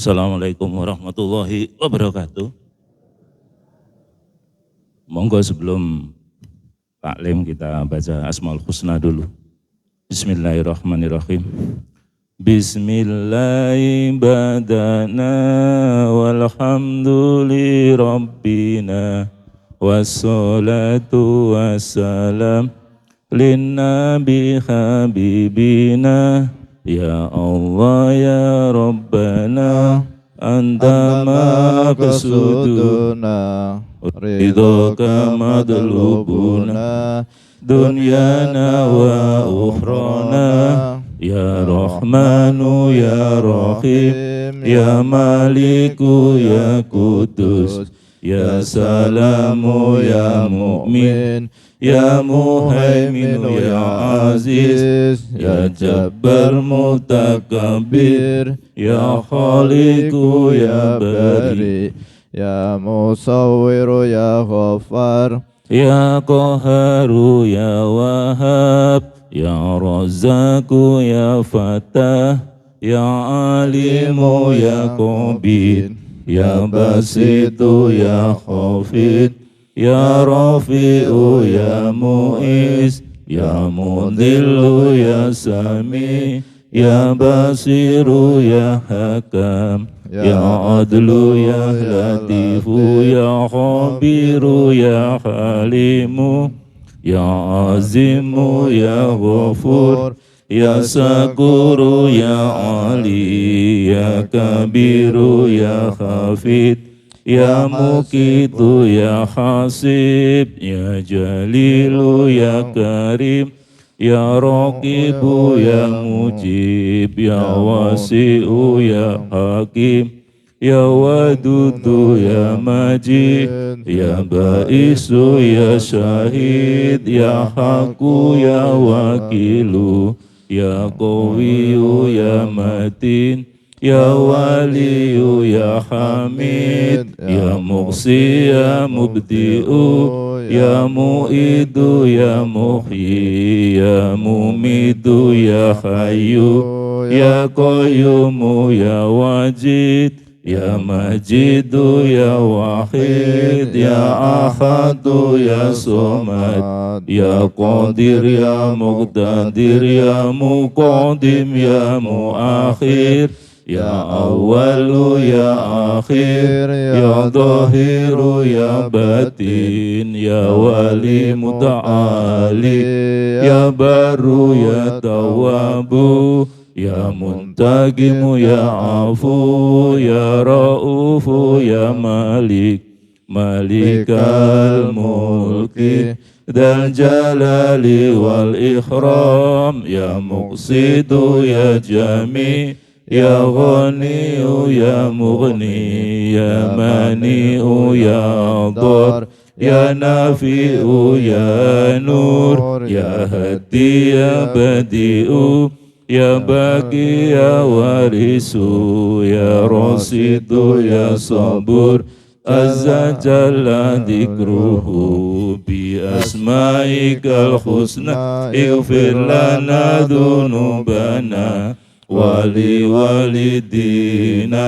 Assalamualaikum warahmatullahi wabarakatuh. Monggo sebelum taklim kita baca Asmaul Husna dulu. Bismillahirrahmanirrahim. Bismillahi badana walhamduli rabbina wassalatu wassalam linnabi habibina ya Allah ya Rabbana anta maqsuduna ridhoka madlubuna dunyana wa ukhrana ya Rahmanu ya Rahim ya Maliku ya Kudus ya Salamu ya Mu'min ya Muhaimin ya Aziz ya Jabbar Mutakabir ya Khaliqu ya Bari ya Musawwiru ya Ghaffar ya Qaharu ya Wahhab ya Razzaqu ya Fatah ya Alimu ya Qabid ya Basitu ya Khafid ya Rafi'u ya Mu'iz ya Mudillu ya Sami ya Basiru ya Hakam ya Adlu ya Latifu ya Khabiru ya Halimu ya Azimu ya Ghafur ya Sakuru ya Ali ya Kabiru ya Khafid ya Mukitu ya Hasib ya Jalilu ya Karim ya Raqibu ya Mujib ya Wasi'u ya Hakim ya Wadudu ya Majid ya Baisu ya Syahid ya Haku ya Wakilu ya Qawiyu ya Matin ya Waliyu ya Hamid ya Muqsi ya Mubdi'u ya Mu'idu ya Muhyi ya Mumidu ya Hayyu ya Qayyumu ya Wajid ya Majidu ya Wahid ya Ahadu ya Somad ya Qadir ya Muqtadir ya Muqaddim ya Muakhir ya Awwalu ya Akhir ya Zahiru ya Batin ya Wali Muta'ali ya Baru ya Tawabu ya Muntagimu ya Afu ya Ra'ufu ya Malik Malikal Mulki Dal Jalali wal Ikhram ya Muqsidu ya Jami ya Ghaniyu ya Mughni ya Mani'u ya Dhar ya Nafi'u ya Nur ya Hadi ya Badi'u ya Baqi ya Warisu ya Rasidu ya Sabur Azza Jalla Dikruhu bi asma'ikal husna ighfir lana dhunubana wali walidina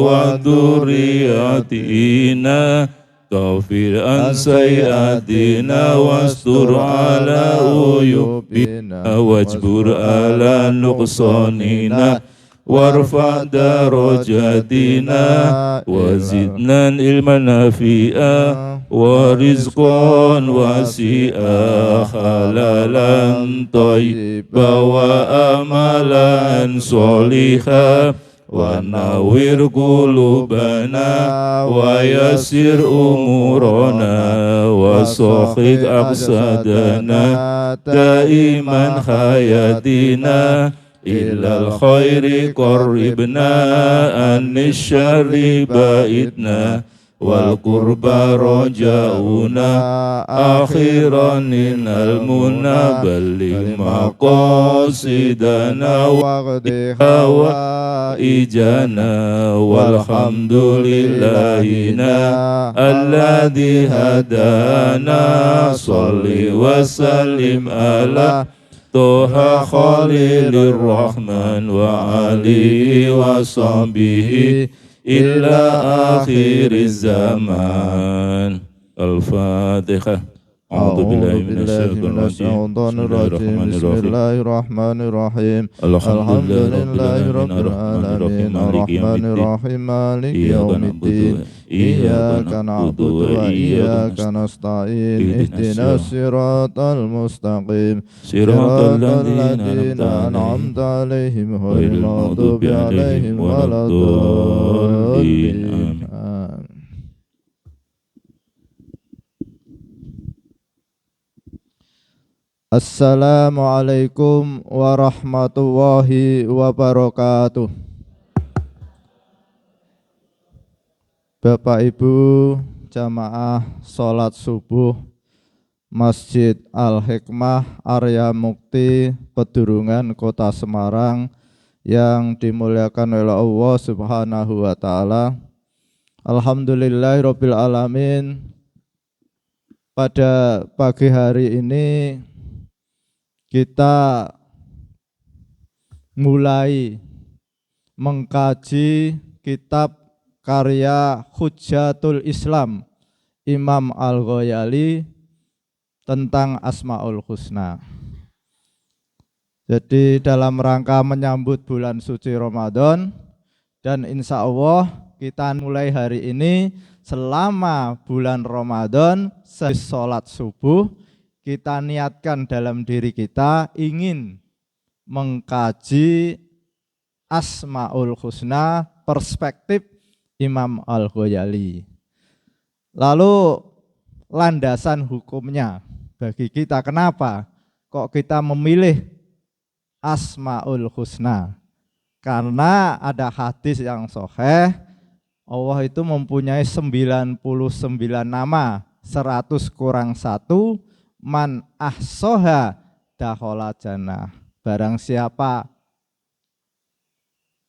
wa dzurriyyatina kafir an sayyatina wastur ala uyubina wajbur ala nuqsanina warfa darajatina wazidna ilman nafi'a wa rizqan wasi'a halalan thayyiba wa amalan sholiha wa nawwir qulubana wa yassir umurana wa sahih aqsadana daiman hayatina ilal khairi qarribna anis syarri ba'idna wal qurba rajauna akhiran innal muna balligh maqasidana waqdi hawaijana walhamdulillahina alladhi hadana salli wa sallim ala Toha Khalilur Rahman wa alihi wa sahbihi ila akhiriz zaman. Al-Fatihah. A'udzu billahi minasyaitonir rajim. Bismillahirrahmanirrahim. Alhamdulillahirabbil alamin. Arrahmanir rahim. Maliki yaumiddin. Iyyaka na'budu wa iyyaka nasta'in. Ihdinas siratal mustaqim. Siratal ladzina an'amta 'alaihim ghairil maghdubi 'alaihim waladdallin. Assalamualaikum warahmatullahi wabarakatuh. Bapak Ibu jamaah sholat subuh Masjid Al-Hikmah Arya Mukti Pedurungan Kota Semarang yang dimuliakan oleh Allah Subhanahu wa taala. Alhamdulillahirabbil alamin. Pada pagi hari ini kita mulai mengkaji kitab karya Hujjatul Islam Imam Al-Ghazali tentang Asmaul Husna. Jadi dalam rangka menyambut bulan suci Ramadan, dan insya Allah kita mulai hari ini selama bulan Ramadan sholat subuh kita niatkan dalam diri kita ingin mengkaji Asmaul Husna perspektif Imam Al-Ghazali. Lalu landasan hukumnya bagi kita, kenapa kok kita memilih Asmaul Husna? Karena ada hadis yang sahih, Allah itu mempunyai 99 nama, 100 kurang 1, man ahsoha dakhala jannah. Barang siapa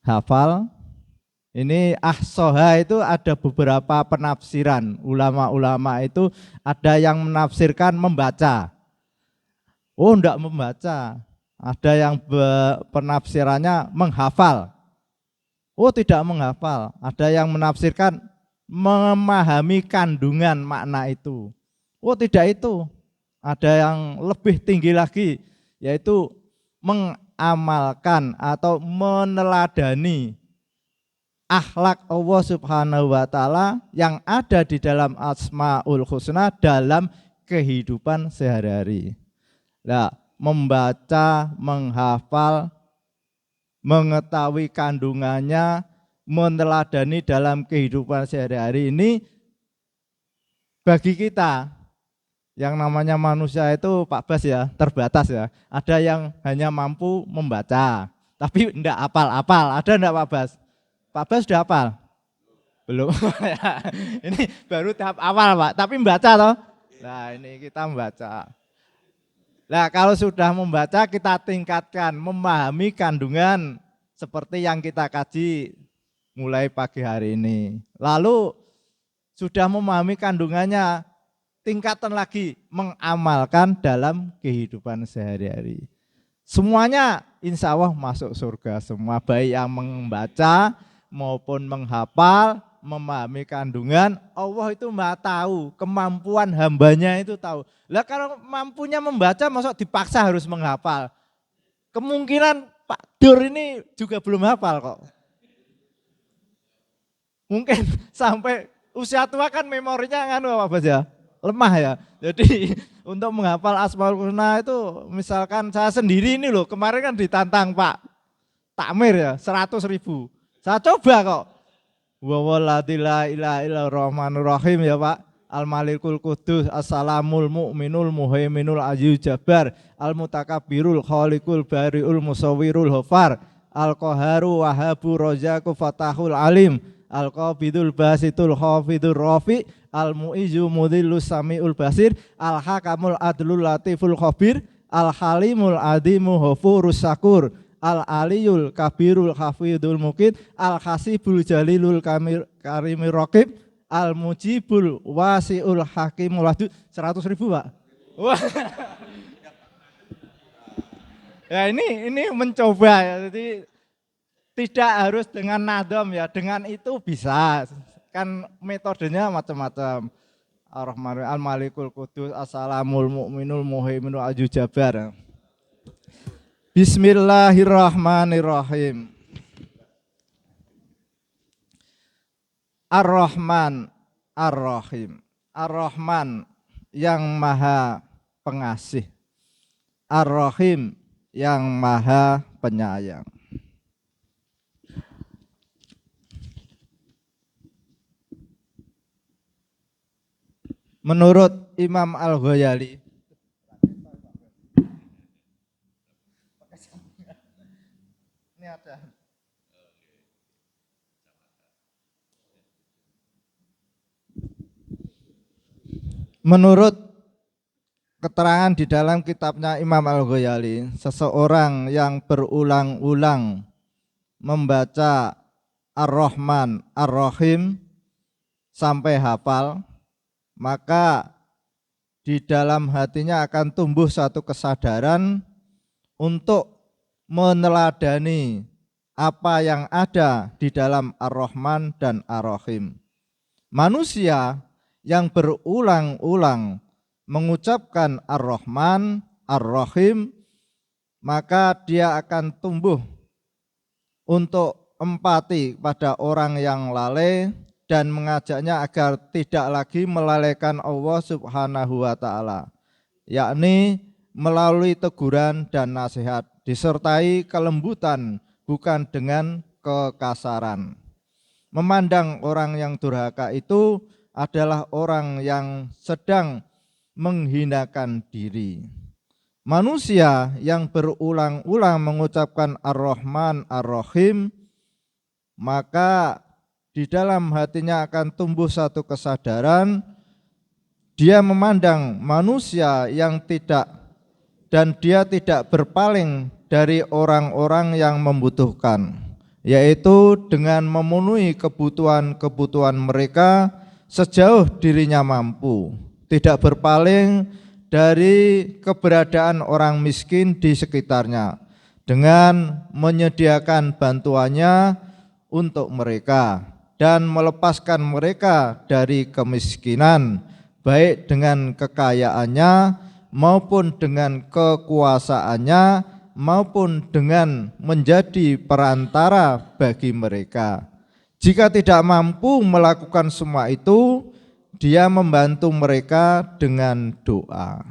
hafal, ini ahsoha itu ada beberapa penafsiran. Ulama-ulama itu ada yang menafsirkan membaca. Oh, enggak membaca. Ada yang penafsirannya menghafal. Oh, tidak menghafal. Ada yang menafsirkan memahami kandungan makna itu. Oh, tidak itu. Ada yang lebih tinggi lagi, yaitu mengamalkan atau meneladani akhlak Allah Subhanahu wa taala yang ada di dalam Asmaul Husna dalam kehidupan sehari-hari. Nah, membaca, menghafal, mengetahui kandungannya, meneladani dalam kehidupan sehari-hari ini bagi kita yang namanya manusia itu Pak Bas ya, terbatas ya. Ada yang hanya mampu membaca, tapi enggak hafal-hafal. Ada enggak Pak Bas? Pak Bas sudah hafal? Belum. Ini baru tahap awal Pak, tapi membaca toh. Nah ini kita membaca. Nah kalau sudah membaca kita tingkatkan, memahami kandungan seperti yang kita kaji mulai pagi hari ini. Lalu sudah memahami kandungannya, tingkatan lagi mengamalkan dalam kehidupan sehari-hari. Semuanya insya Allah masuk surga semua, baik yang membaca maupun menghafal, memahami kandungan. Allah itu Maha tahu, kemampuan hambanya itu tahu. Lah kalau mampunya membaca masa dipaksa harus menghafal? Kemungkinan Pak Dur ini juga belum hafal kok. Mungkin sampai usia tua kan memorinya nganu apa Bas ya? Lemah ya. Jadi untuk menghafal Asmaul Husna itu misalkan saya sendiri ini loh, kemarin kan ditantang Pak Takmir ya 100.000. Saya coba kok. Wa la ilaha illa rahmanur rahim ya Pak. Al-Malikul Qudus, As-Salamul Mu'minul Muhaiminul Aziz Jabbar, Al-Mutakabbirul Khaliqul Bariul Musawwirul Ghafar, Al-Qaharu Wahabu Rajaku Fatahul Alim, Al-Qabidul Basitul Khafidul Rafi, Al-Mu'izu Mudhillus Sami'ul Basir, Al-Hakamul Adlul Latiful Khabir, Al-Halimul Adimu Ghafurus Syakur, Al-Aliyul Kabirul Hafidul Mukid, Al-Hasibul Jalilul Karimir Raqib, Al-Mujibul Wasi'ul Hakimul Wadud. 100.000 Pak. Wah. Ya ini mencoba ya. Jadi tidak harus dengan nadom ya, dengan itu bisa. Kan metodenya macam-macam. Ar-Rahman Al-Malikul Qudus As-Salamul Mu'minul Muhaiminul Al-Jabar. Bismillahirrahmanirrahim. Ar-Rahman Ar-Rahim. Ar-Rahman yang maha pengasih. Ar-Rahim yang maha penyayang. Menurut Imam Al-Ghazali, ini ada. Menurut keterangan di dalam kitabnya Imam Al-Ghazali, seseorang yang berulang-ulang membaca Ar-Rahman Ar-Rahim sampai hafal, maka di dalam hatinya akan tumbuh satu kesadaran untuk meneladani apa yang ada di dalam Ar-Rahman dan Ar-Rahim. Manusia yang berulang-ulang mengucapkan Ar-Rahman Ar-Rahim, maka dia akan tumbuh untuk empati pada orang yang lalai dan mengajaknya agar tidak lagi melalaikan Allah Subhanahu wa taala, yakni melalui teguran dan nasihat disertai kelembutan, bukan dengan kekasaran. Memandang orang yang durhaka itu adalah orang yang sedang menghinakan diri. Manusia yang berulang-ulang mengucapkan Ar-Rahman Ar-Rahim, maka di dalam hatinya akan tumbuh satu kesadaran, dia memandang manusia yang tidak, dan dia tidak berpaling dari orang-orang yang membutuhkan, yaitu dengan memenuhi kebutuhan-kebutuhan mereka sejauh dirinya mampu, tidak berpaling dari keberadaan orang miskin di sekitarnya dengan menyediakan bantuannya untuk mereka dan melepaskan mereka dari kemiskinan, baik dengan kekayaannya maupun dengan kekuasaannya maupun dengan menjadi perantara bagi mereka. Jika tidak mampu melakukan semua itu, dia membantu mereka dengan doa.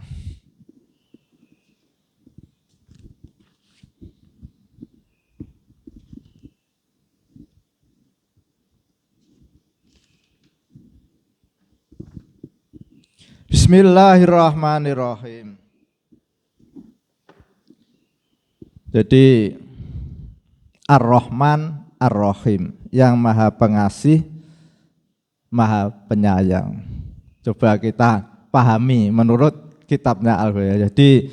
Bismillahirrahmanirrahim. Jadi Ar-Rahman Ar-Rahim, yang maha pengasih, maha penyayang. Coba kita pahami menurut kitabnya Al-Ghazali. Jadi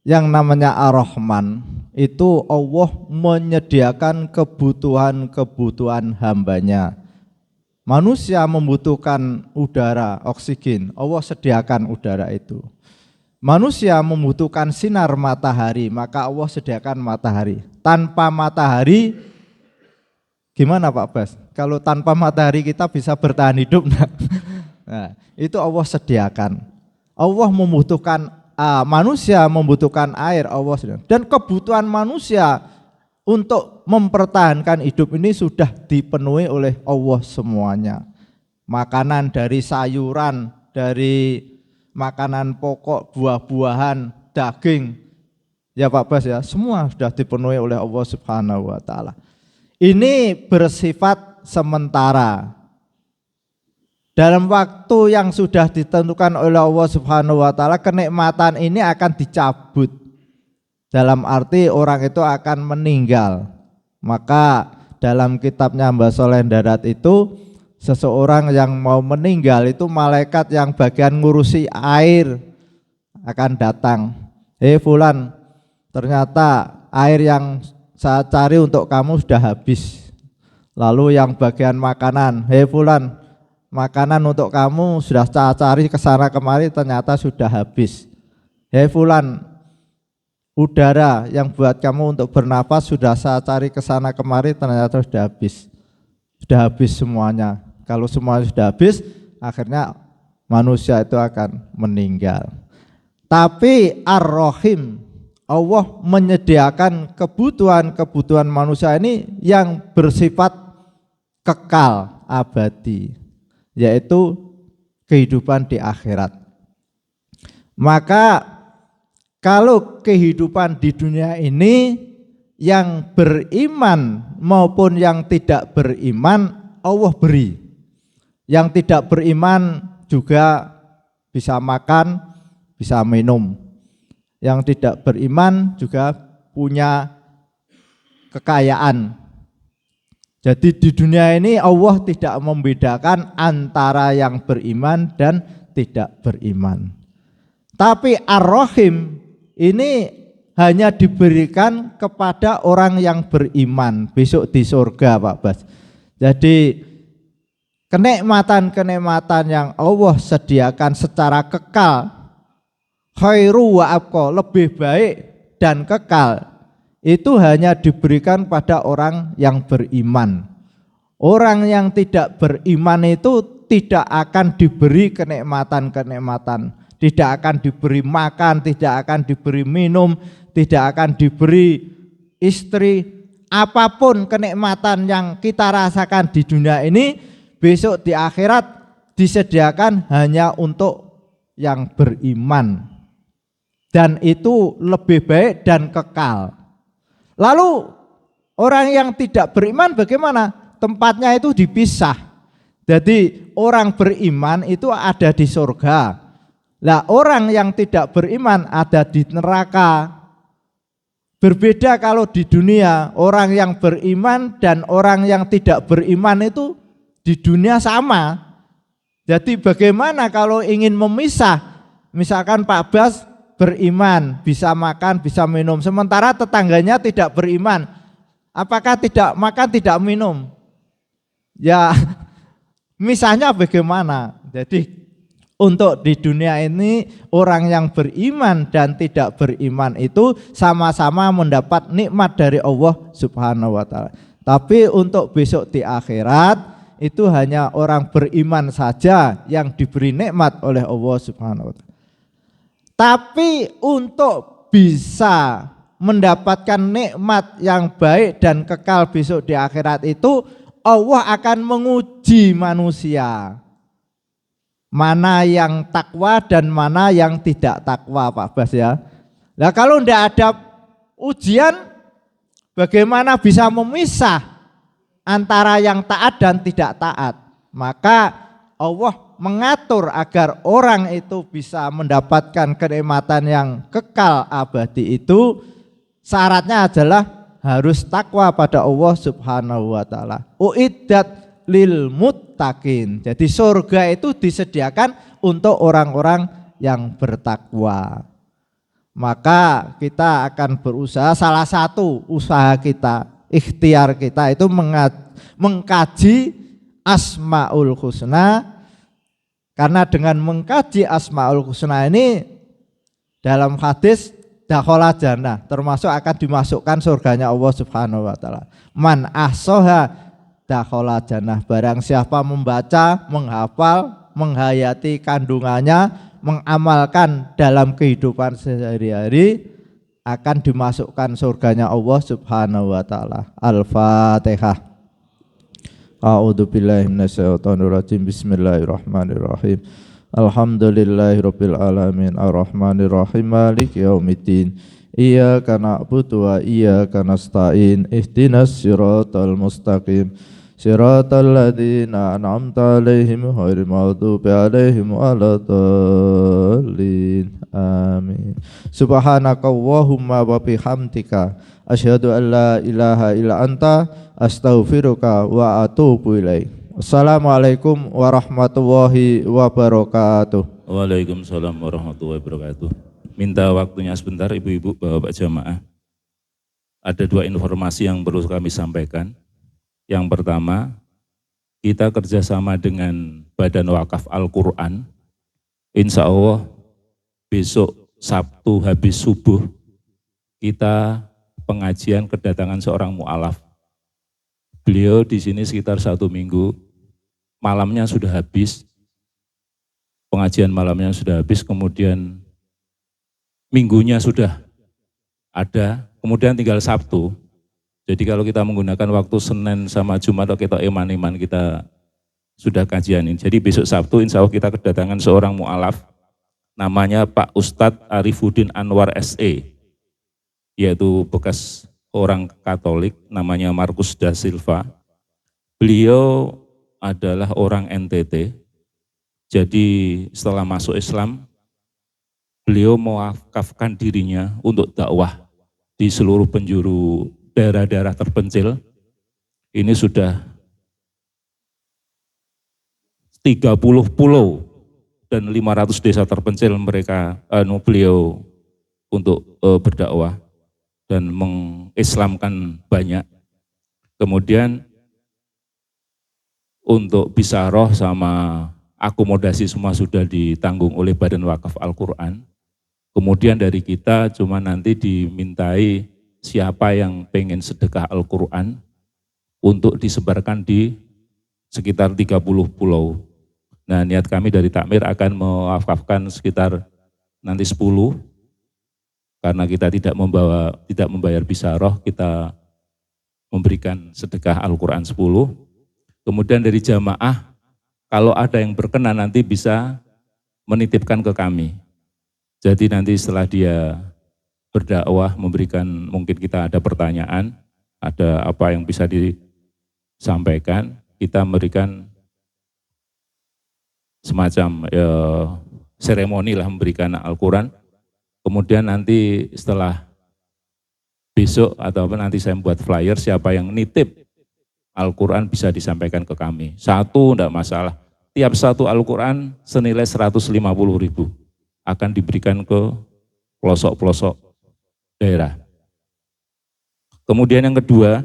yang namanya Ar-Rahman itu Allah menyediakan kebutuhan-kebutuhan hambanya. Manusia membutuhkan udara, oksigen, Allah sediakan udara itu. Manusia membutuhkan sinar matahari, maka Allah sediakan matahari. Tanpa matahari, gimana Pak Bas? Kalau tanpa matahari kita bisa bertahan hidup? Nah, itu Allah sediakan. Allah membutuhkan, manusia membutuhkan air, Allah sediakan. Dan kebutuhan manusia untuk mempertahankan hidup ini sudah dipenuhi oleh Allah semuanya. Makanan dari sayuran, dari makanan pokok, buah-buahan, daging, ya Pak Bas ya, semua sudah dipenuhi oleh Allah Subhanahu wa taala. Ini bersifat sementara. Dalam waktu yang sudah ditentukan oleh Allah Subhanahu wa taala, kenikmatan ini akan dicabut. Dalam arti orang itu akan meninggal. Maka dalam kitabnya Mbah Soleh Darat itu, seseorang yang mau meninggal itu malaikat yang bagian ngurusi air akan datang. Fulan, ternyata air yang saya cari untuk kamu sudah habis. Lalu yang bagian makanan, Fulan, makanan untuk kamu sudah saya cari kesana kemari ternyata sudah habis. Fulan, udara yang buat kamu untuk bernafas sudah saya cari ke sana kemari, ternyata sudah habis. Sudah habis semuanya. Kalau semuanya sudah habis, akhirnya manusia itu akan meninggal. Tapi Ar-Rahim, Allah menyediakan kebutuhan-kebutuhan manusia ini yang bersifat kekal, abadi, yaitu kehidupan di akhirat. Maka kalau kehidupan di dunia ini yang beriman maupun yang tidak beriman Allah beri. Yang tidak beriman juga bisa makan, bisa minum. Yang tidak beriman juga punya kekayaan. Jadi di dunia ini Allah tidak membedakan antara yang beriman dan tidak beriman. Tapi Ar-Rahim ini hanya diberikan kepada orang yang beriman besok di surga, Pak Bas. Jadi kenikmatan-kenikmatan yang Allah sediakan secara kekal, khairu wa abqa, lebih baik dan kekal, itu hanya diberikan pada orang yang beriman. Orang yang tidak beriman itu tidak akan diberi kenikmatan-kenikmatan, tidak akan diberi makan, tidak akan diberi minum, tidak akan diberi istri. Apapun kenikmatan yang kita rasakan di dunia ini, besok di akhirat disediakan hanya untuk yang beriman. Dan itu lebih baik dan kekal. Lalu orang yang tidak beriman bagaimana? Tempatnya itu dipisah. Jadi orang beriman itu ada di surga. Nah, orang yang tidak beriman ada di neraka. Berbeda kalau di dunia, orang yang beriman dan orang yang tidak beriman itu di dunia sama. Jadi bagaimana kalau ingin memisah? Misalkan Pak Bas beriman, bisa makan, bisa minum, sementara tetangganya tidak beriman. Apakah tidak makan, tidak minum? Ya, misahnya bagaimana? Jadi untuk di dunia ini orang yang beriman dan tidak beriman itu sama-sama mendapat nikmat dari Allah Subhanahu wa taala. Tapi untuk besok di akhirat itu hanya orang beriman saja yang diberi nikmat oleh Allah Subhanahu wa taala. Tapi untuk bisa mendapatkan nikmat yang baik dan kekal besok di akhirat itu Allah akan menguji manusia. Mana yang takwa dan mana yang tidak takwa, Pak Bas ya. Nah, kalau tidak ada ujian, bagaimana bisa memisah antara yang taat dan tidak taat? Maka Allah mengatur agar orang itu bisa mendapatkan kenikmatan yang kekal abadi itu, syaratnya adalah harus takwa pada Allah Subhanahu wa taala. Uiddat lil muttaqin. Jadi surga itu disediakan untuk orang-orang yang bertakwa. Maka kita akan berusaha, salah satu usaha kita, ikhtiar kita itu mengkaji Asmaul Husna. Karena dengan mengkaji Asmaul Husna ini dalam hadis dakhala jannah, termasuk akan dimasukkan surganya Allah Subhanahu wa taala. Man ahsaha dakhala jannah. Barang siapa membaca, menghafal, menghayati kandungannya, mengamalkan dalam kehidupan sehari-hari, akan dimasukkan surganya Allah Subhanahu wa taala. Al-Fatihah. A'udzu billahi minasyaitonir rajim. Bismillahirrahmanirrahim. Alhamdulillahirabbil alamin arrahmanir rahim maliki yaumiddin. Iyyaka na'budu wa iyyaka nasta'in. Ihdinas siratal mustaqim. Siratal ladzina an'amta 'alaihim ghairil maghdubi 'alaihim waladdallin. Amin. Subhanakallahumma wa bihamdika asyhadu an la ilaha illa anta astaghfiruka wa atubu ilaik. Assalamualaikum warahmatullahi wabarakatuh. Waalaikumsalam warahmatullahi wabarakatuh. Minta waktunya sebentar ibu-ibu, bapak jamaah. Ada dua informasi yang perlu kami sampaikan. Yang pertama, kita kerjasama dengan Badan Wakaf Al-Quran. Insya Allah besok Sabtu habis subuh kita pengajian kedatangan seorang mu'alaf. Beliau di sini sekitar 1 minggu, malamnya sudah habis, pengajian malamnya sudah habis, kemudian minggunya sudah ada, kemudian tinggal Sabtu. Jadi kalau kita menggunakan waktu Senin sama Jumat, kita iman-iman kita sudah kajian ini. Jadi besok Sabtu insya Allah kita kedatangan seorang mu'alaf, namanya Pak Ustadz Arifuddin Anwar SE, yaitu bekas orang Katolik, namanya Markus da Silva. Beliau adalah orang NTT, jadi setelah masuk Islam, beliau mewakafkan dirinya untuk dakwah di seluruh penjuru daerah-daerah terpencil. Ini sudah 30 pulau dan 500 desa terpencil mereka beliau untuk berdakwah dan mengislamkan banyak. Kemudian untuk bisaroh sama akomodasi semua sudah ditanggung oleh Badan Wakaf Al-Quran. Kemudian dari kita cuma nanti dimintai siapa yang pengen sedekah Al-Quran untuk disebarkan di sekitar 30 pulau. Nah, niat kami dari Takmir akan mewakafkan sekitar nanti 10, karena kita tidak membayar bisaroh, kita memberikan sedekah Al-Quran 10. Kemudian dari jamaah, kalau ada yang berkenan nanti bisa menitipkan ke kami. Jadi nanti setelah dia berdakwah, memberikan, mungkin kita ada pertanyaan, ada apa yang bisa disampaikan, kita memberikan semacam seremoni lah, memberikan Al-Quran. Kemudian nanti setelah besok atau apa nanti saya buat flyer, siapa yang nitip Al-Quran bisa disampaikan ke kami. 1 enggak masalah, tiap 1 Al-Quran senilai 150.000 akan diberikan ke pelosok-pelosok daerah. Kemudian yang kedua,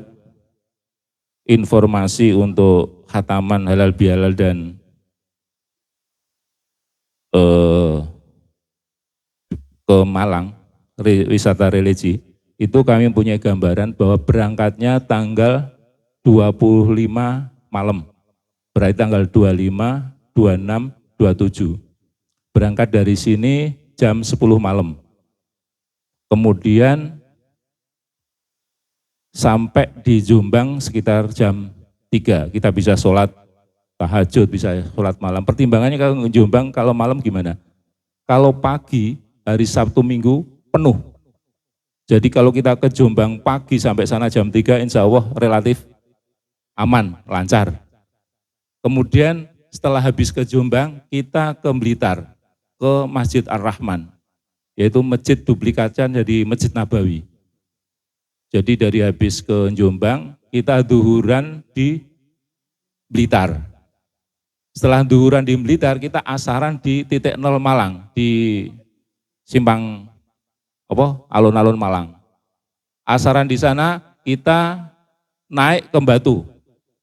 informasi untuk khataman halal bihalal dan ke Malang, wisata religi, itu kami punya gambaran bahwa berangkatnya tanggal 25 malam, berarti tanggal 25, 26, 27. Berangkat dari sini jam 10 malam. Kemudian sampai di Jombang sekitar jam 3, kita bisa sholat tahajud, bisa sholat malam. Pertimbangannya kalau Jombang, kalau malam gimana? Kalau pagi, hari Sabtu Minggu penuh. Jadi kalau kita ke Jombang pagi sampai sana jam 3, insya Allah relatif aman, lancar. Kemudian setelah habis ke Jombang, kita ke Blitar, ke Masjid Ar-Rahman, yaitu masjid duplikatnya jadi Masjid Nabawi. Jadi dari habis ke Jombang, kita duhuran di Blitar. Setelah duhuran di Blitar, kita asaran di titik 0 Malang, di simpang alun-alun Malang. Asaran di sana, kita naik ke Batu,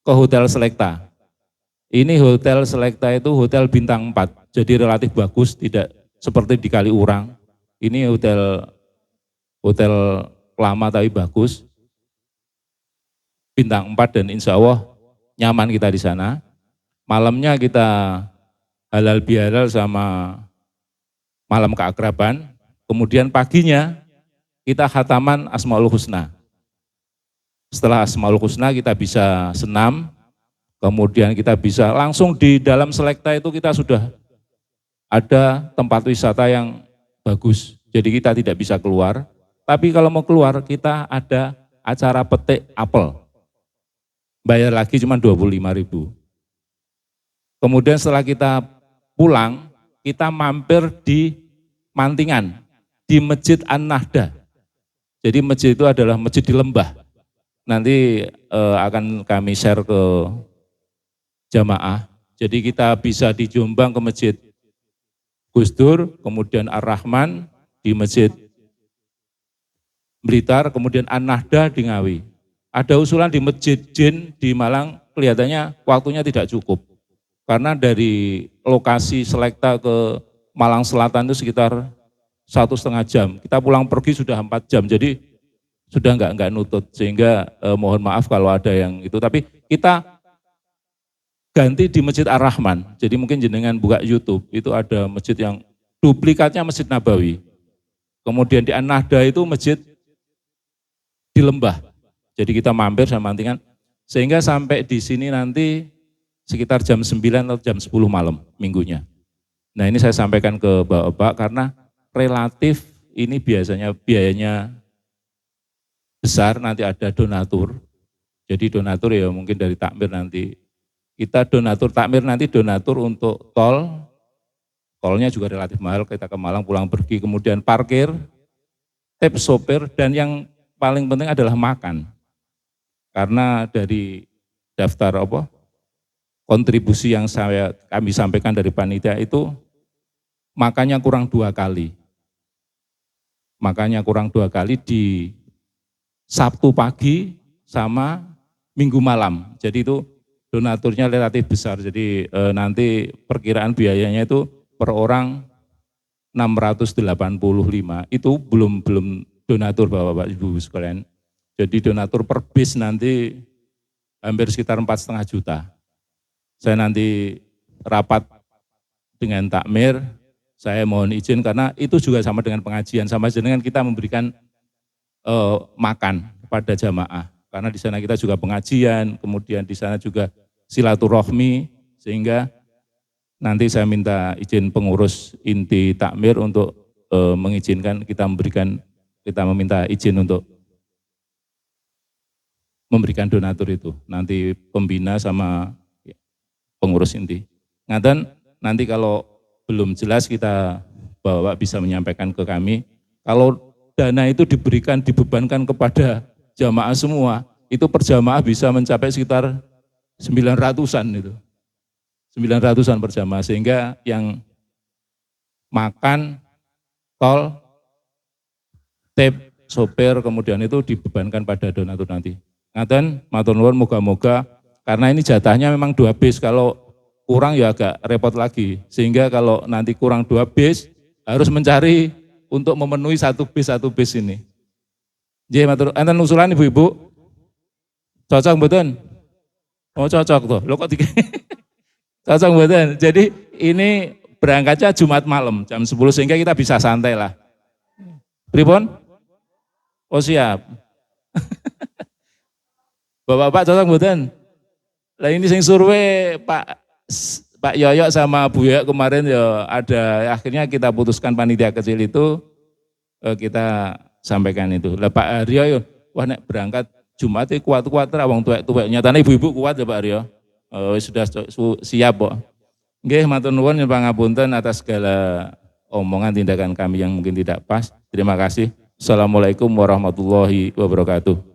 ke Hotel Selekta. Ini Hotel Selekta itu hotel bintang 4, jadi relatif bagus, tidak seperti di Kaliurang. Ini hotel lama tapi bagus, bintang 4 dan insya Allah nyaman kita di sana. Malamnya kita halal bihalal sama malam keakraban, kemudian paginya kita khataman Asmaul Husna. Setelah Asmaul Husna kita bisa senam, kemudian kita bisa langsung di dalam Selekta itu kita sudah ada tempat wisata yang bagus. Jadi kita tidak bisa keluar, tapi kalau mau keluar kita ada acara petik apel. Bayar lagi cuma 25.000. Kemudian setelah kita pulang, kita mampir di Mantingan, di Masjid An-Nahda. Jadi masjid itu adalah masjid di lembah. Nanti akan kami share ke jamaah. Jadi kita bisa di Jombang ke Masjid Gus Dur, kemudian Ar-Rahman di Masjid Blitar, kemudian An-Nahda di Ngawi. Ada usulan di Masjid Jin di Malang, kelihatannya waktunya tidak cukup. Karena dari lokasi Selekta ke Malang Selatan itu sekitar 1,5 jam. Kita pulang pergi sudah 4 jam, jadi sudah enggak nutut. Sehingga mohon maaf kalau ada yang itu. Tapi kita ganti di Masjid Ar-Rahman. Jadi mungkin jenengan buka YouTube, itu ada masjid yang duplikatnya Masjid Nabawi. Kemudian di An-Nahda itu masjid di lembah. Jadi kita mampir sama mantingan. Sehingga sampai di sini nanti sekitar jam 9 atau jam 10 malam minggunya. Nah ini saya sampaikan ke Bapak karena relatif ini biasanya biayanya besar, nanti ada donatur. Jadi donatur ya mungkin dari takmir nanti. Kita donatur takmir nanti donatur untuk tolnya juga relatif mahal, kita ke Malang pulang pergi, kemudian parkir, tip sopir, dan yang paling penting adalah makan. Karena dari daftar kontribusi yang kami sampaikan dari panitia itu makannya kurang 2 kali. Makannya kurang 2 kali di Sabtu pagi sama Minggu malam. Jadi itu donaturnya relatif besar. Jadi nanti perkiraan biayanya itu per orang 685. Itu belum donatur Bapak-Bapak Ibu sekalian. Jadi donatur per bis nanti hampir sekitar 4,5 juta. Saya nanti rapat dengan takmir, saya mohon izin karena itu juga sama dengan pengajian, sama dengan kita memberikan makan kepada jamaah. Karena di sana kita juga pengajian, kemudian di sana juga silaturahmi, sehingga nanti saya minta izin pengurus inti takmir untuk mengizinkan kita meminta izin untuk memberikan donatur itu. Nanti pembina sama pengurus inti. Ngaten nanti kalau belum jelas kita Bapak bisa menyampaikan ke kami. Kalau dana itu dibebankan kepada jamaah semua, itu per jamaah bisa mencapai sekitar 900-an itu. 900-an per jamaah, sehingga yang makan, tol, tip, sopir, kemudian itu dibebankan pada donatur nanti. Ngaten, matur nuwun, moga-moga karena ini jatahnya memang 2 bis, kalau kurang ya agak repot lagi. Sehingga kalau nanti kurang 2 bis, harus mencari untuk memenuhi satu bis ini. Nggih, matur. Enten usulan Ibu-ibu? Cocok mboten? Oh cocok tuh. Lho kok cocok mboten? Jadi ini berangkatnya Jumat malam jam 10 sehingga kita bisa santai lah. Pripun? Oh siap. Bapak-bapak cocok mboten? Lah ini sing survei Pak Yoyok sama Bu Yoyok kemarin ya ada, akhirnya kita putuskan panitia kecil itu kita sampaikan itu. Lah Pak Aryo ya, wah nek berangkat Jumat itu kuat-kuat ra wong tuwek-tuwek. Nyatane ibu-ibu kuat ya Pak Aryo. Sudah siap kok. Nggih, matur nuwun pangapunten atas segala omongan tindakan kami yang mungkin tidak pas. Terima kasih. Assalamualaikum warahmatullahi wabarakatuh.